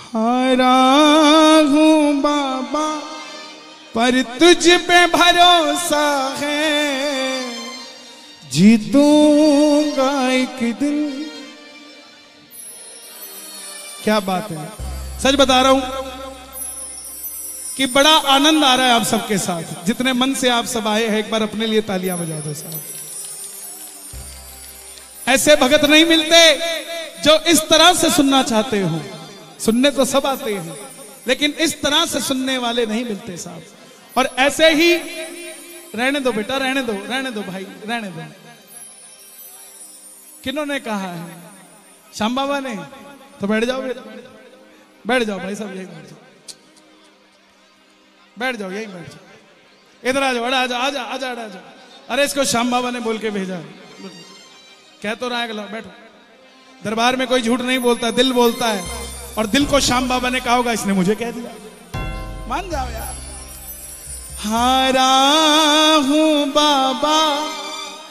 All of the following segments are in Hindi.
हारा हूँ बाबा पर तुझ पे भरोसा है, जीतूंगा एक दिन। क्या बात है, सच बता रहा हूं कि बड़ा आनंद आ रहा है आप सबके साथ। जितने मन से आप सब आए हैं, एक बार अपने लिए तालियां बजा दो साहब। ऐसे भगत नहीं मिलते जो इस तरह से सुनना चाहते हो। सुनने तो सब आते हैं, लेकिन इस तरह से सुनने वाले नहीं मिलते साहब। और ऐसे ही रहने दो बेटा, रहने दो भाई, रहने दो। किन्होंने कहा है? श्याम बाबा ने। तो बैठ जाओ, बैठ जाओ भाई साहब, यही बैठ जाओ, बैठ जाओ, यही बैठ जाओ। इधर आ जाओ, आ जाओ। अरे इसको श्याम बाबा ने बोल के भेजा, कह तो रहा है, बैठो। दरबार में कोई झूठ नहीं बोलता, दिल बोलता है। और दिल को श्याम बाबा ने कहा होगा, इसने मुझे कह दिया। मान जाओ यार। हारा हूं बाबा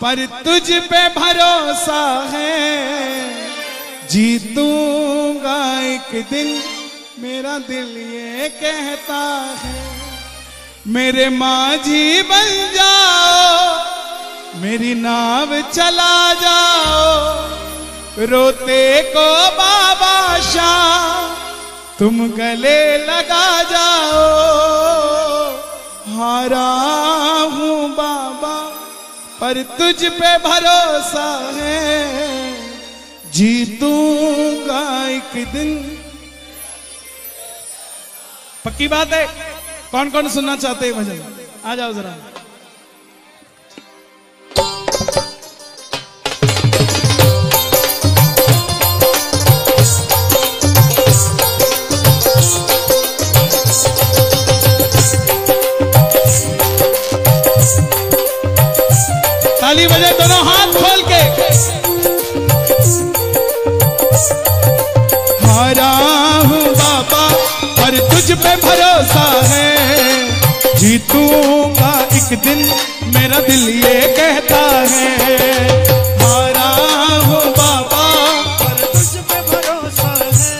पर तुझ पे भरोसा है, जीतूंगा एक दिन, मेरा दिल ये कहता है। मेरे माझी बन जाओ, मेरी नाव चला जाओ, रोते को बाबा शाह तुम गले लगा जाओ। हारा हूं बाबा पर तुझ पे भरोसा है, जीतूंगा एक दिन। पक्की बात है। कौन कौन सुनना चाहते हैं भजन? आ जाओ जरा। ताली बजे दोनों हाथ खोल के। हारा हूँ बाबा पर तुझ पे भरोसा है, जीतूंगा एक दिन, मेरा दिल ये कहता है। हारा हूँ बाबा पर तुझ पे भरोसा है,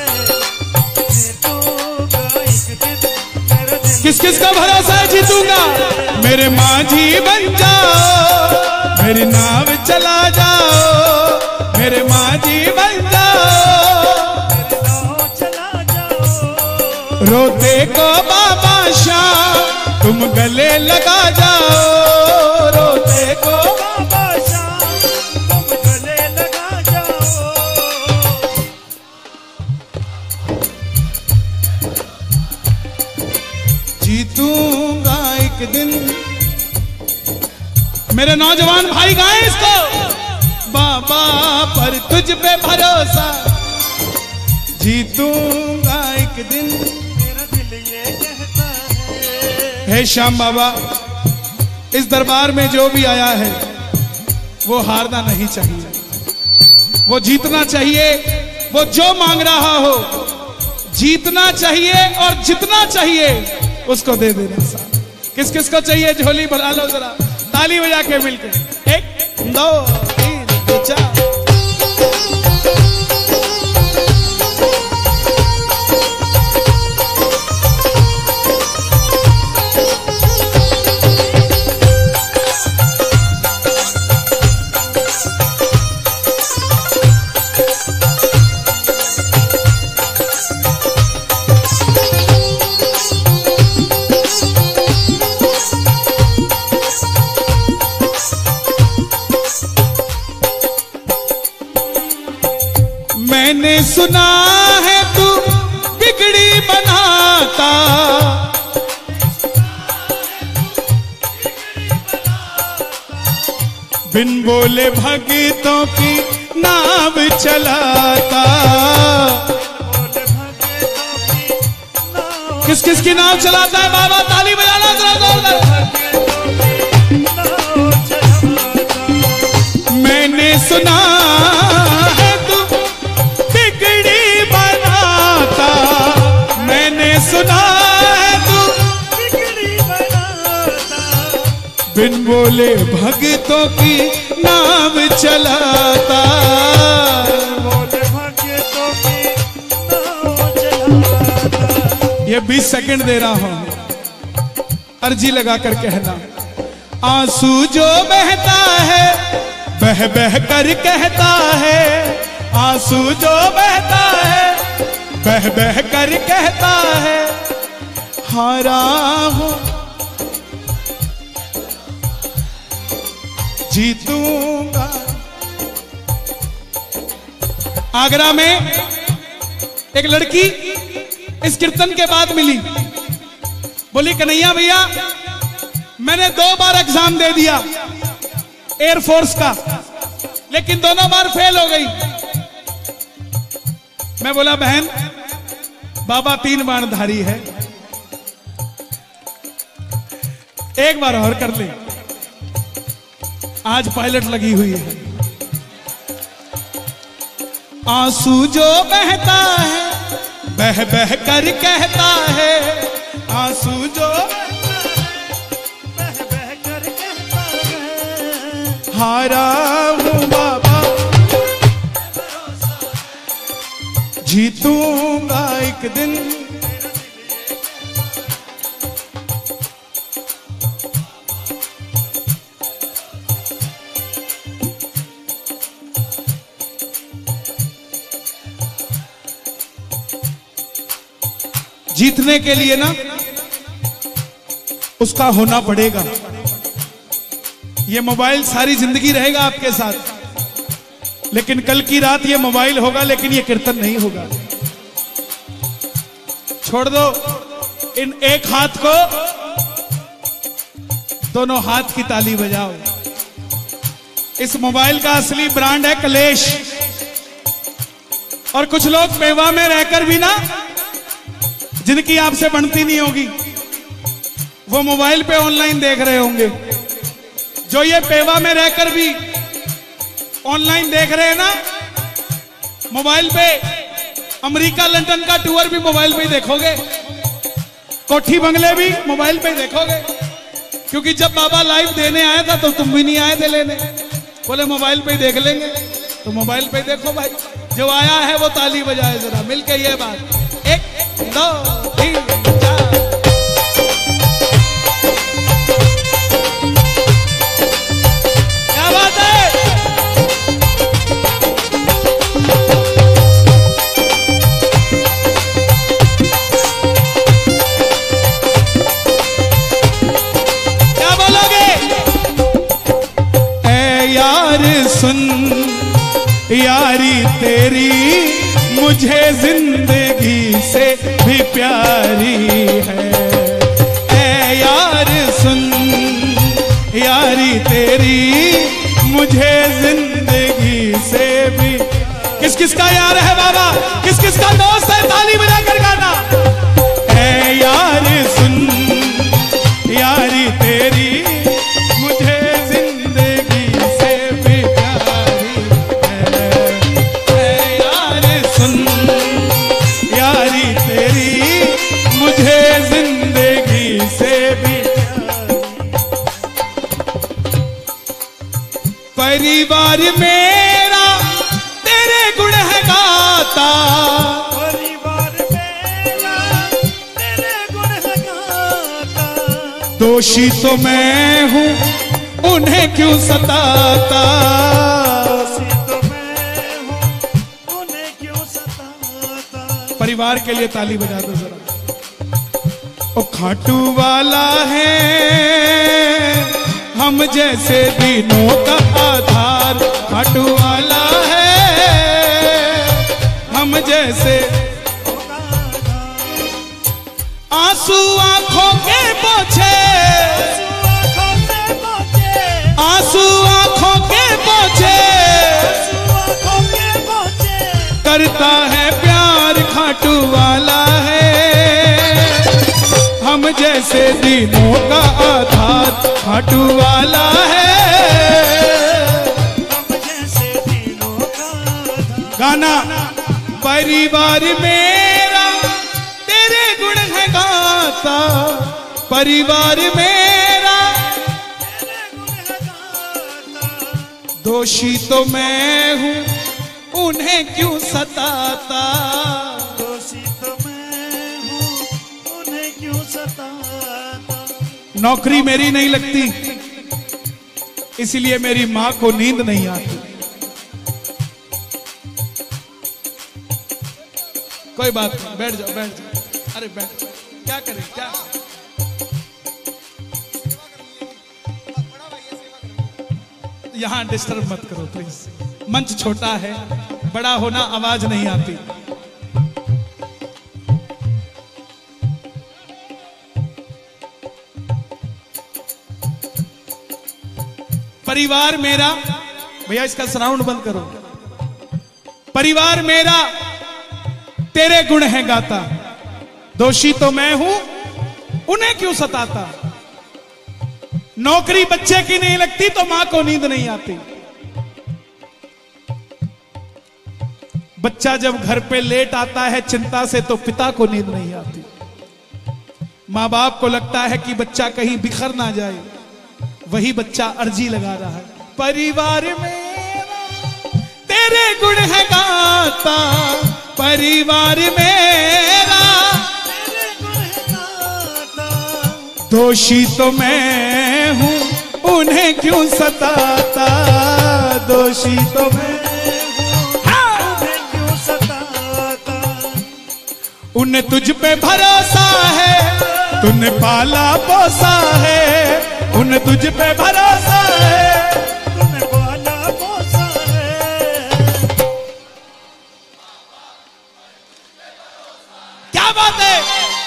जीतूंगा एक दिन, मेरा दिल। किस किस का भरोसा है जीतूंगा? मेरे माझी बन जाओ, मेरी नाव चला जाओ, मेरे माझी बन जाओ, रोते को बाबा शाह तुम गले लगा जाओ, रोते को बाबा शाह तुम गले लगा जाओ। जीतूंगा एक दिन। मेरे नौजवान भाई गाएं इसको। बाबा पर तुझ पे भरोसा, जीतूंगा एक दिन, मेरा दिल ये कहता है। हे श्याम बाबा, इस दरबार में जो भी आया है वो हारना नहीं चाहिए, वो जीतना चाहिए। वो जो मांग रहा हो जीतना चाहिए और जितना चाहिए उसको दे देना साहब। किस किस को चाहिए झोली भरा लो जरा, ताली बजा के मिलके। 1 2 3 4। मैंने सुना है तू बिगड़ी बनाता, बिन बोले भगतों की नाव चलाता। किस किस की नाव चलाता है बाबा? ताली बजाना जरा। मैंने सुना है तू बिगड़ी बनाता, मैंने सुना है तू बिगड़ी बनाता, बिन बोले भगतों की नाव चलाता, बोले भगतों की नाव चलाता। ये 20 सेकंड दे रहा हूं, अर्जी लगा कर कहना। आंसू जो बहता है बह बह कर कहता है, आंसू जो बहता है बह बह कर कहता है, हारा हूं जीतूंगा। आगरा में एक लड़की इस कीर्तन के बाद मिली, बोली कन्हैया भैया मैंने 2 बार एग्जाम दे दिया एयरफोर्स का, लेकिन दोनों बार फेल हो गई। मैं बोला बहन बाबा 3 बाणधारी है, एक बार और कर ले, आज पायलट लगी हुई है। आंसू जो बहता है बह बह कर कहता है, आंसू जो बह बह कर कहता है, हारा हूं बाबा जीतूंगा एक दिन। जीतने के लिए ना उसका होना पड़ेगा। ये मोबाइल सारी जिंदगी रहेगा आपके साथ, लेकिन कल की रात ये मोबाइल होगा लेकिन ये कीर्तन नहीं होगा। छोड़ दो इन एक हाथ को, दोनों हाथ की ताली बजाओ। इस मोबाइल का असली ब्रांड है कलेश। और कुछ लोग पेवा में रहकर भी ना, जिनकी आपसे बनती नहीं होगी, वो मोबाइल पे ऑनलाइन देख रहे होंगे। जो ये पेवा में रहकर भी ऑनलाइन देख रहे हैं ना, मोबाइल पे अमेरिका लंदन का टूर भी मोबाइल पे ही देखोगे, कोठी बंगले भी मोबाइल पे ही देखोगे। क्योंकि जब बाबा लाइव देने आया था तो तुम भी नहीं आए थे लेने, बोले मोबाइल पे ही देख लेंगे, तो मोबाइल पे देखो भाई। जो आया है वो ताली बजाए जरा मिलके ये बात। 1 2 3 4। क्या बात है? क्या बोलोगे? ऐ यार सुन यारी तेरी मुझे जिंदगी से भी प्यारी है। ऐ यार सुन यारी तेरी मुझे जिंदगी से भी। किस किस का यार है बाबा, किस किस का दोस्त है, ताली बजा कर गाना। ऐ यार सुन यारी तेरी मुझे जिंदगी से भी प्यारी है। ऐ यार सुन यारी तेरी मुझे जिंदगी से भी। परिवार मेरा तेरे गुण है गाता, परिवार मेरा तेरे गुण है गाता, दोषी तो मैं हूँ उन्हें क्यों सताता। दोषी तो मैं हूँ उन्हें क्यों सताता। परिवार के लिए ताली बजा दो जरा। ओ खाटू वाला है हम जैसे दिनों का आधार, खाटू वाला है हम जैसे। आंसू आंखों के पोछे, आंसू आंखों के पोछे, करता है प्यार खाटू वाला है हम जैसे दिनों का आधार, खाटू वाला है हम जैसे दिनों का आधार। गाना। परिवार मेरा तेरे गुण है गाता, परिवार मेरा तेरे गुण है गाता, दोषी तो मैं हूँ उन्हें क्यों सताता। दोषी तो मैं हूँ नौकरी मेरी नहीं लगती, इसलिए मेरी मां को नींद नहीं आती। कोई बात नहीं, बैठ जाओ बैठ जाओ। अरे बैठ जाओ, क्या करें क्या। यहां डिस्टर्ब मत करो प्लीज, मंच छोटा है, बड़ा होना आवाज नहीं आती। परिवार मेरा, भैया इसका साउंड बंद करो। परिवार मेरा तेरे गुण है गाता, दोषी तो मैं हूं उन्हें क्यों सताता। नौकरी बच्चे की नहीं लगती तो मां को नींद नहीं आती। बच्चा जब घर पे लेट आता है चिंता से तो पिता को नींद नहीं आती। मां बाप को लगता है कि बच्चा कहीं बिखर ना जाए, वही बच्चा अर्जी लगा रहा है। परिवार मेरा तेरे गुण है गाता, परिवार मेरा तेरे गुण है गाता, दोषी तो मैं हूं उन्हें क्यों सताता। दोषी तो मैं उन्हें क्यों सताता। उन्हें तुझ पे भरोसा है, तूने पाला पोसा है। उन्हें तुझ पे भरोसा है, तूने पाला पोसा है। क्या बात है।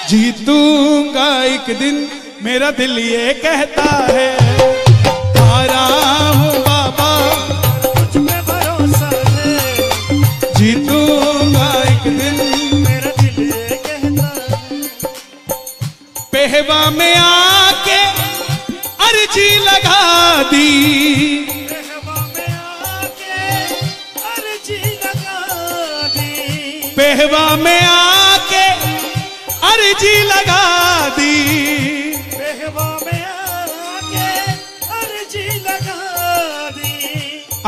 जीतूंगा एक दिन मेरा दिल ये कहता है, हारा हूं बाबा तुझ पे भरोसा है। जीतूंगा एक दिन। मेरा दिल ये कहता है। पेहवा में आके अर्जी लगा दी, पेहवा में आके अर्जी लगा दी। पेहवा में आके अर्जी लगा दी। पेहवा में आके अर्जी लगा दी।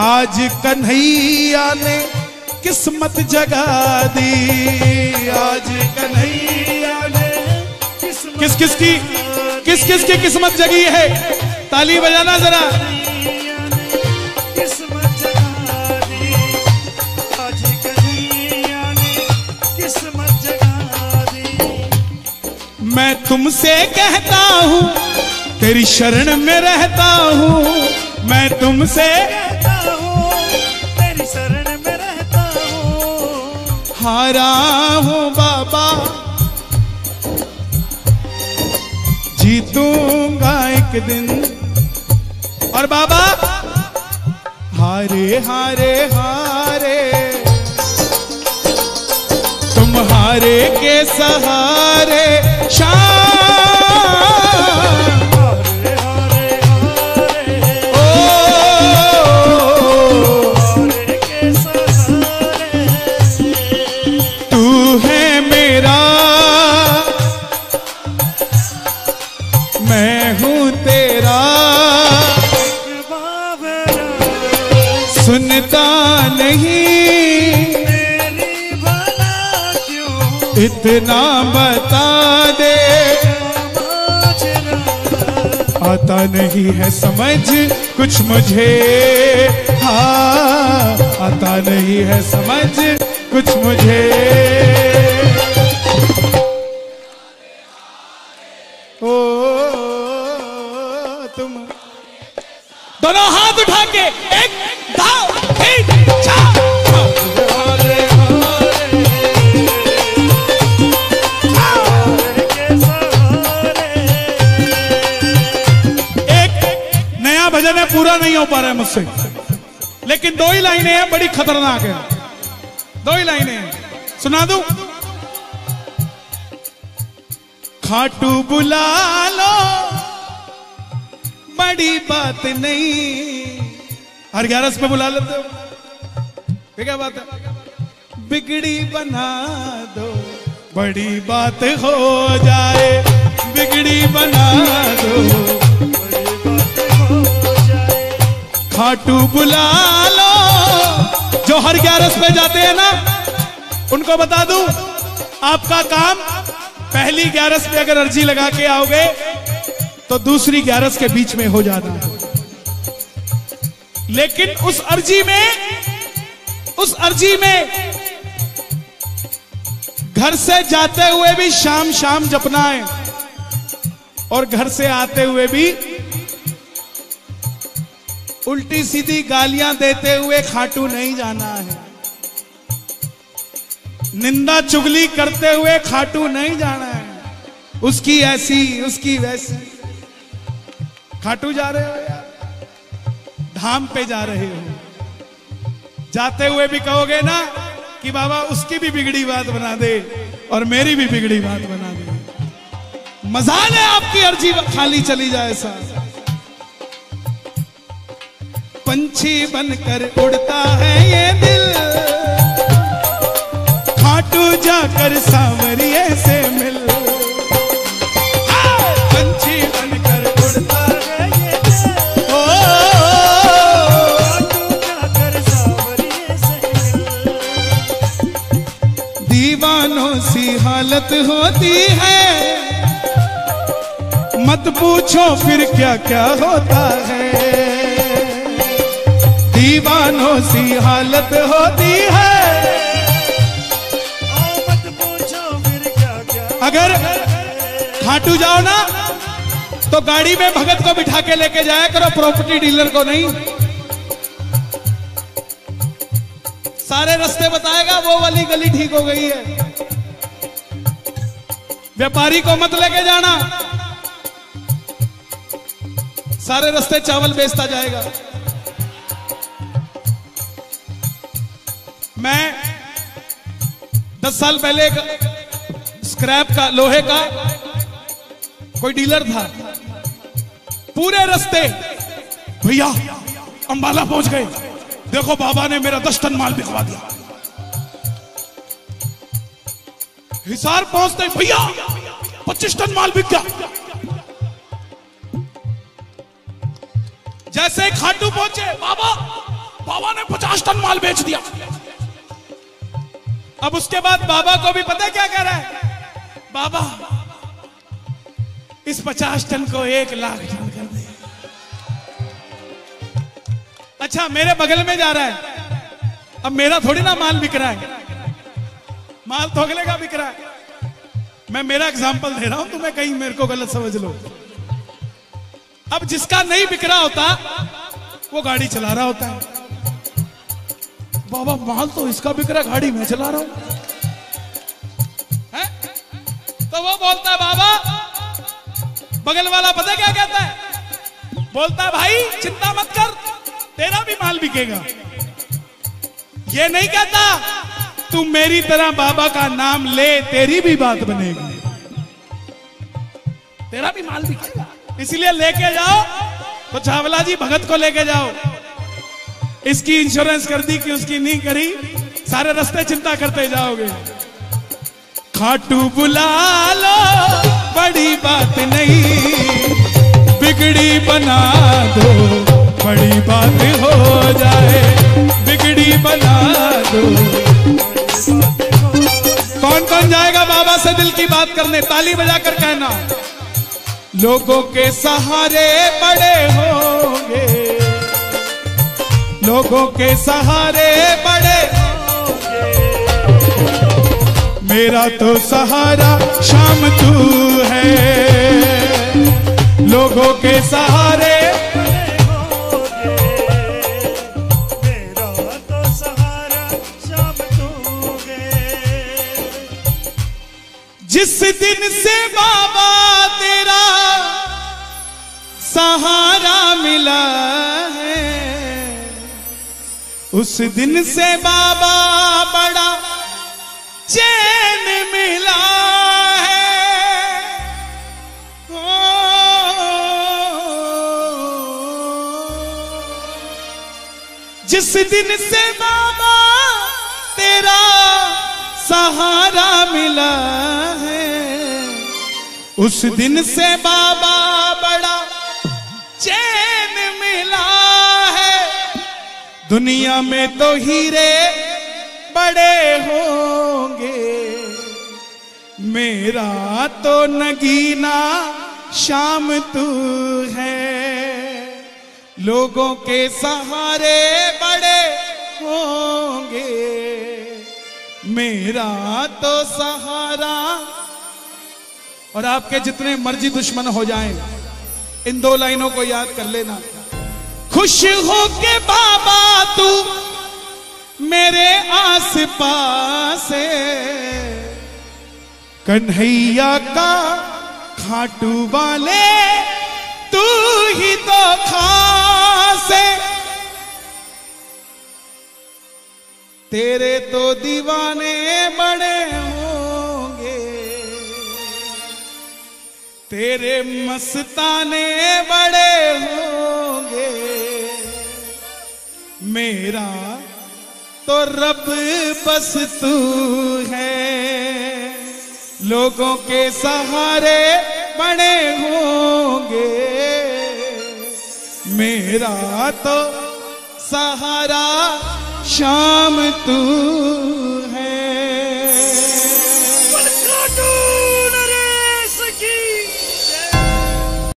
आज कन्हैया ने किस्मत जगा दी। आज कन्हैया ने किस किस की किस्मत जगी है। ताली बजाना जरा। किस्मत जगा दी। आज कन्हैया ने किस्मत जगा दी। मैं तुमसे कहता हूँ तेरी शरण में रहता हूँ। मैं तुमसे कहता हूँ तेरी शरण में रहता हूँ। हारा हूँ बाबा जीतूंगा एक दिन। और बाबा हारे हारे हारे तुम हारे के सहारे शाम। हारे हारे हारे ओ हारे के सहारे। तू है मेरा मैं हूँ तेरा, सुनता नहीं मेरी भला क्यों इतना बता दे। माजरा। आता नहीं है समझ कुछ मुझे, हाँ आता नहीं है समझ कुछ मुझे। ओ तुम दोनों हाथ उठा के एक दाव तीन चार। एक नया भजन है, पूरा नहीं हो पा रहा है मुझसे, लेकिन दो ही लाइनें हैं, बड़ी खतरनाक है। दो ही लाइनें हैं, सुना दूं। खाटू बुला लो बड़ी बात नहीं। हर 11 पे बुला लेते हो, क्या बात है। बिगड़ी बना दो बड़ी बात हो जाए। बिगड़ी बना दो खाटू बुला लो। जो हर 11 पे जाते हैं ना, उनको बता दूं, आपका काम पहली 11 पे अगर अर्जी लगा के आओगे तो दूसरी 11 के बीच में हो जाना है। लेकिन उस अर्जी में घर से जाते हुए भी शाम शाम जपना है और घर से आते हुए भी उल्टी सीधी गालियां देते हुए खाटू नहीं जाना है। निंदा चुगली करते हुए खाटू नहीं जाना है। उसकी ऐसी उसकी वैसी। खाटू जा रहे हो यार, धाम पे जा रहे हो। जाते हुए भी कहोगे ना कि बाबा उसकी भी बिगड़ी बात बना दे और मेरी भी बिगड़ी बात बना दे। मजाल है आपकी अर्जी खाली चली जाए सा। पंछी बनकर उड़ता है ये दिल, खाटू जाकर सांवरिये से मिल। पंछी बनकर उड़ता है ये दिल, ओ खाटू जाकर सांवरिये से मिल। दीवानों सी हालत होती है, मत पूछो फिर क्या क्या होता है। दीवानों सी हालत होती है, मत पूछो फिर क्या क्या। अगर खाटू जाओ ना तो गाड़ी में भगत को बिठा के लेके जाया करो, प्रॉपर्टी डीलर को नहीं। सारे रास्ते बताएगा, वो वाली गली ठीक हो गई है। व्यापारी को मत लेके जाना, सारे रास्ते चावल बेचता जाएगा। मैं 10 साल पहले एक स्क्रैप का लोहे का कोई डीलर था। पूरे रास्ते भैया अंबाला पहुंच गए, देखो बाबा ने मेरा 10 टन माल बिकवा दिया। हिसार पहुंचते भैया 25 टन माल बिक गया। जैसे खाटू पहुंचे, बाबा ने 50 टन माल बेच दिया। अब उसके बाद बाबा को भी पता है क्या कह रहा है? बाबा इस 50 टन को 1 लाख टन कर दे। अच्छा मेरे बगल में जा रहा है, अब मेरा थोड़ी ना माल बिक रहा है, माल तो अगले का बिक रहा है। मैं मेरा एग्जांपल दे रहा हूं, तुम्हें कहीं मेरे को गलत समझ लो। अब जिसका नहीं बिक रहा होता वो गाड़ी चला रहा होता है। बाबा माल तो इसका बिक रहा, गाड़ी मैं चला रहा हूं। तो वो बोलता है बाबा, बगल वाला पता क्या कहता है? बोलता है भाई चिंता मत कर, तेरा भी माल बिकेगा। ये नहीं कहता तू मेरी तरह बाबा का नाम ले, तेरी भी बात बनेगी, तेरा भी माल बिकेगा। इसलिए लेके जाओ तो चावला जी भगत को लेके जाओ। इसकी इंश्योरेंस कर दी कि उसकी नहीं करी, सारे रास्ते चिंता करते जाओगे। खाटू बुला लो बड़ी बात नहीं, बिगड़ी बना दो बड़ी बात हो जाए। बिगड़ी बना दो। कौन कौन जाएगा बाबा से दिल की बात करने? ताली बजाकर कहना, लोगों के सहारे बड़े होंगे, लोगों के सहारे बड़े होंगे। मेरा तो सहारा शाम तू है, लोगों के सहारे बड़े होंगे। मेरा तो सहारा शाम तू है। जिस दिन से बाबा तेरा सहारा मिला है, उस दिन से बाबा बड़ा चैन मिला है। जिस दिन से बाबा तेरा सहारा मिला है, उस दिन से बाबा बड़ा चैन मिला है। दुनिया में तो हीरे बड़े होंगे, मेरा तो नगीना शाम तू है। लोगों के सहारे बड़े होंगे, मेरा तो सहारा। और आपके जितने मर्जी दुश्मन हो जाएं, इन दो लाइनों को याद कर लेना। खुश हो के बाबा तू मेरे आस पास है, कन्हैया का खाटू वाले तू ही तो खास है। तेरे तो दीवाने बड़े होंगे, तेरे मस्ताने बड़े होंगे, मेरा तो रब बस तू है। लोगों के सहारे बड़े होंगे, मेरा तो सहारा शाम तू है।